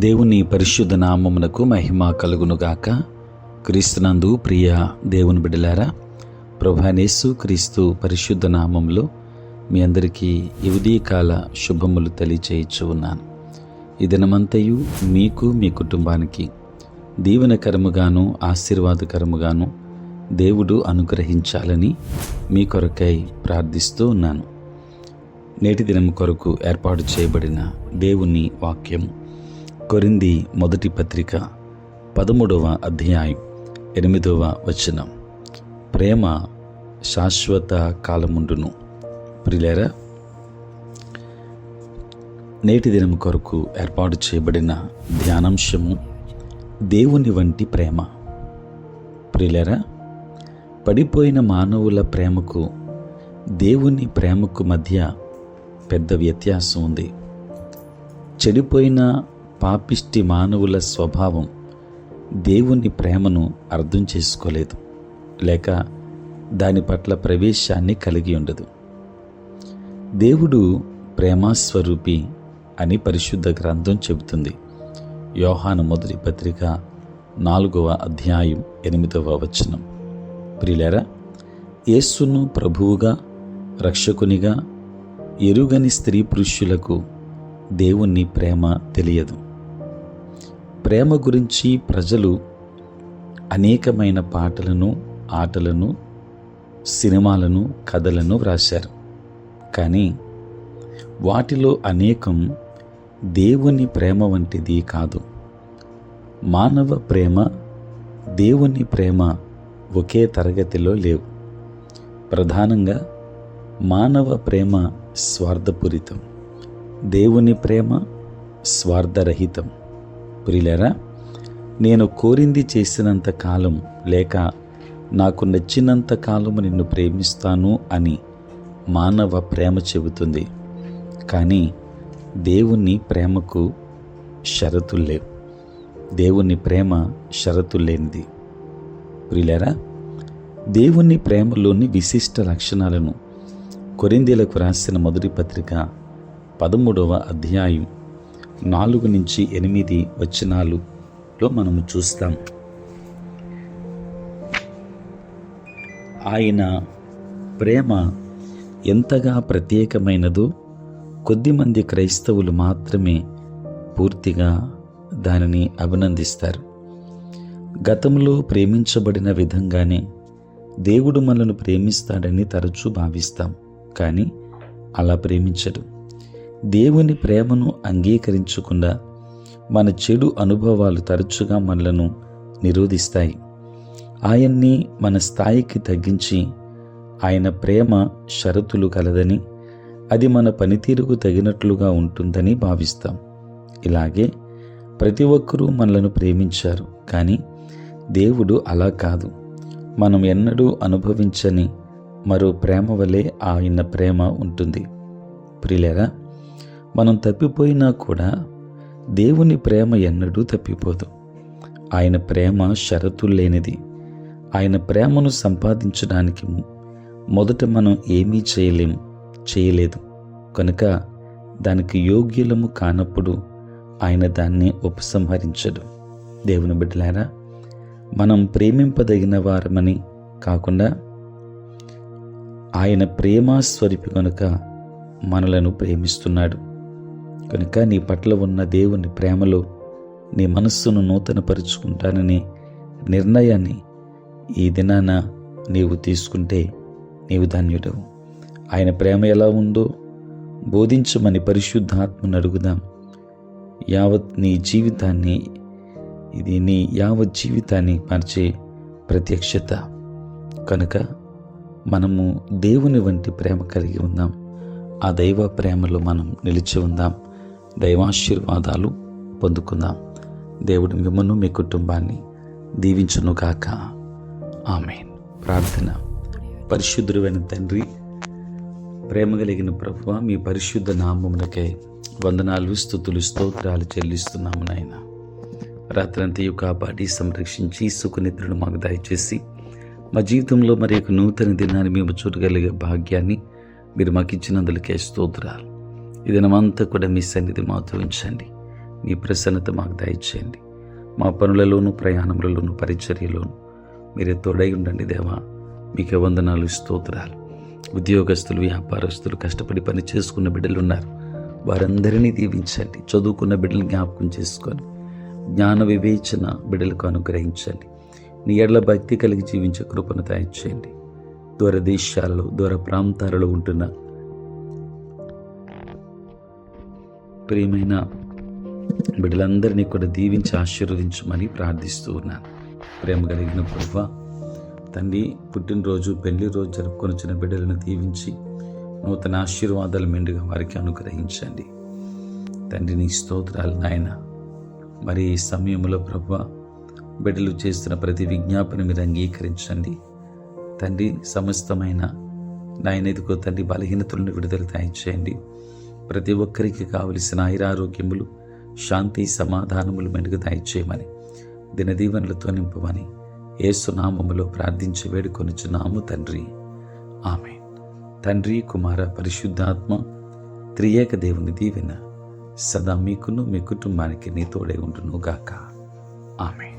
దేవుని పరిశుద్ధ నామమునకు మహిమ కలుగునుగాక. క్రీస్తునందు ప్రియ దేవుని బిడ్డలారా, ప్రభువైన యేసు క్రీస్తు పరిశుద్ధ నామములో మీ అందరికీ ఈ ఉదయకాల శుభములు తెలియచేయచ్చు ఉన్నాను. ఈ దినమంతయు మీకు మీ కుటుంబానికి దీవెనకరముగాను ఆశీర్వాదకరముగాను దేవుడు అనుగ్రహించాలని మీ కొరకై ప్రార్థిస్తూ ఉన్నాను. నేటి దినము కొరకు ఏర్పాటు చేయబడిన దేవుని వాక్యం కొరింథీ మొదటి పత్రిక 13వ అధ్యాయం 8వ వచనం. ప్రేమ శాశ్వత కాలముండును. ప్రియులారా, నేటి దినం కొరకు ఏర్పాటు చేయబడిన ధ్యానాంశము దేవుని వంటి ప్రేమ. ప్రియులారా, పడిపోయిన మానవుల ప్రేమకు దేవుని ప్రేమకు మధ్య పెద్ద వ్యత్యాసం ఉంది. చెడిపోయిన పాపిష్టి మానవుల స్వభావం దేవుని ప్రేమను అర్థం చేసుకోలేదు, లేక దాని పట్ల ప్రవేశాన్ని కలిగి ఉండదు. దేవుడు ప్రేమాస్వరూపి అని పరిశుద్ధ గ్రంథం చెబుతుంది. యోహాను మొదటి పత్రిక 4వ అధ్యాయం 8వ వచనం. ప్రియులారా, యేసును ప్రభువుగా రక్షకునిగా ఎరుగని స్త్రీ పురుషులకు దేవుని ప్రేమ తెలియదు. ప్రేమ గురించి ప్రజలు అనేకమైన పాటలను, ఆటలను, సినిమాలను, కథలను వ్రాశారు. కానీ వాటిలో అనేకం దేవుని ప్రేమ వంటిది కాదు. మానవ ప్రేమ, దేవుని ప్రేమ ఒకే తరగతిలో లేవు. ప్రధానంగా మానవ ప్రేమ స్వార్థపూరితం, దేవుని ప్రేమ స్వార్థరహితం. ప్రియులారా, నేను కోరింది చేసినంత కాలం, లేక నాకు నచ్చినంత కాలము నిన్ను ప్రేమిస్తాను అని మానవ ప్రేమ చెబుతుంది. కానీ దేవుని ప్రేమకు షరతులు లేవు. దేవుని ప్రేమ షరతులు లేనిది. ప్రియులారా, దేవుని ప్రేమలోని విశిష్ట లక్షణాలను కొరింథీలకు రాసిన మొదటి పత్రిక 13వ అధ్యాయం 4-8 వచనాలలో మనము చూస్తాం. ఆయన ప్రేమ ఎంతగా ప్రత్యేకమైనదో కొద్దిమంది క్రైస్తవులు మాత్రమే పూర్తిగా దానిని అభినందిస్తారు. గతంలో ప్రేమించబడిన విధంగానే దేవుడు మనల్ని ప్రేమిస్తాడని తరచూ భావిస్తాం. కానీ అలా ప్రేమించడు. దేవుని ప్రేమను అంగీకరించకుండా మన చెడు అనుభవాలు తరచుగా మనలను నిరోధిస్తాయి. ఆయన్ని మన స్థాయికి తగ్గించి ఆయన ప్రేమ షరతులు కలదని, అది మన పనితీరుకు తగినట్లుగా ఉంటుందని భావిస్తాం. ఇలాగే ప్రతి ఒక్కరూ మనలను ప్రేమించారు. కానీ దేవుడు అలా కాదు. మనం ఎన్నడూ అనుభవించని మరో ప్రేమ వలె ఆయన ప్రేమ ఉంటుంది. ప్రియులారా, మనం తప్పిపోయినా కూడా దేవుని ప్రేమ ఎన్నడూ తప్పిపోదు. ఆయన ప్రేమ షరతులు లేనిది. ఆయన ప్రేమను సంపాదించడానికి మొదట మనం ఏమీ చేయలేదు కనుక దానికి యోగ్యులము కానప్పుడు ఆయన దాన్ని ఉపసంహరించడు. దేవుని బిడ్డలారా, మనం ప్రేమింపదగిన వారమని కాకుండా ఆయన ప్రేమాస్వరూపి కనుక మనలను ప్రేమిస్తున్నాడు. కనుక నీ పట్ల ఉన్న దేవుని ప్రేమలో నీ మనస్సును నూతనపరుచుకుంటాననే నిర్ణయాన్ని ఈ దినాన నీవు తీసుకుంటే నీవు ధన్యుడవు. ఆయన ప్రేమ ఎలా ఉందో బోధించమని పరిశుద్ధాత్మను అడుగుదాం. నీ యావత్ జీవితాన్ని మార్చే ప్రత్యక్షత. కనుక మనము దేవుని వంటి ప్రేమ కలిగి ఉందాం. ఆ దైవ ప్రేమలో మనం నిలిచి ఉందాం. దైవాశీర్వాదాలు పొందుకుందాం. దేవుడు మిమ్మల్ని, మీ కుటుంబాన్ని దీవించునుగాక. ఆమేన్. ప్రార్థన. పరిశుద్ధుడైన తండ్రి, ప్రేమ కలిగిన ప్రభువా, మీ పరిశుద్ధ నామమునకై వందనాలు, స్తుతులు, స్తోత్రాలు చెల్లిస్తున్నాము నాయన. రాత్రంతయు కాపాడి సంరక్షించి సుఖనిద్రను మాకు దయచేసి మా జీవితంలో మరి ఒక నూతన దినాన్ని మేము చూడగలిగే భాగ్యాన్ని మీరు మాకు ఇచ్చినందులకే స్తోత్రాలు. ఈ దినమంతా కూడా మీ సన్నిధి మాతో ఉంచండి. మీ ప్రసన్నత మాకు దయచేయండి. మా పనులలోనూ, ప్రయాణములలోనూ, పరిచర్యలోనూ మీరే తోడై ఉండండి దేవా. మీకే వందనాలు, స్తోత్రాలు. ఉద్యోగస్తులు, వ్యాపారస్తులు, కష్టపడి పని చేసుకున్న బిడ్డలు ఉన్నారు. వారందరినీ దీవించండి. చదువుకున్న బిడ్డలు జ్ఞాపకం చేసుకొని జ్ఞాన వివేచన బిడ్డలకు అనుగ్రహించండి. నీ ఎడల భక్తి కలిగి జీవించే కృపను దయచేయండి. దూర దేశాలలో, దూర ప్రాంతాలలో ఉంటున్న ప్రియమైన బిడ్డలందరినీ కూడా దీవించి ఆశీర్వదించమని ప్రార్థిస్తూ ఉన్నాను. ప్రేమ కలిగిన ప్రభువా తండ్రి, పుట్టినరోజు, పెళ్లి రోజు జరుపుకొనిచిన బిడ్డలను దీవించి నూతన ఆశీర్వాదాలు మెండుగా వారికి అనుగ్రహించండి. తండ్రి నీ స్తోత్రాలు నాయన. మరి ఈ సమయంలో ప్రభువా బిడ్డలు చేస్తున్న ప్రతి విజ్ఞాపన మీరు అంగీకరించండి తండ్రి. సమస్తమైన నాయన ఇదిగో తండ్రి బలహీనతలను విడుదల దయచేయండి. ప్రతి ఒక్కరికి కావలసిన ఆయురారోగ్యములు, శాంతి, సమాధానములు మెండుగా దయచేయమని, దినదీవెనలతో నింపమని యేసు నామములో ప్రార్థించి వేడుకొనుచున్నాము తండ్రి. ఆమేన్. తండ్రి, కుమార, పరిశుద్ధాత్మ త్రియేక దేవుని దీవెన సదా మీకును మీ కుటుంబానికి నీ తోడై ఉండును గాక. ఆమేన్.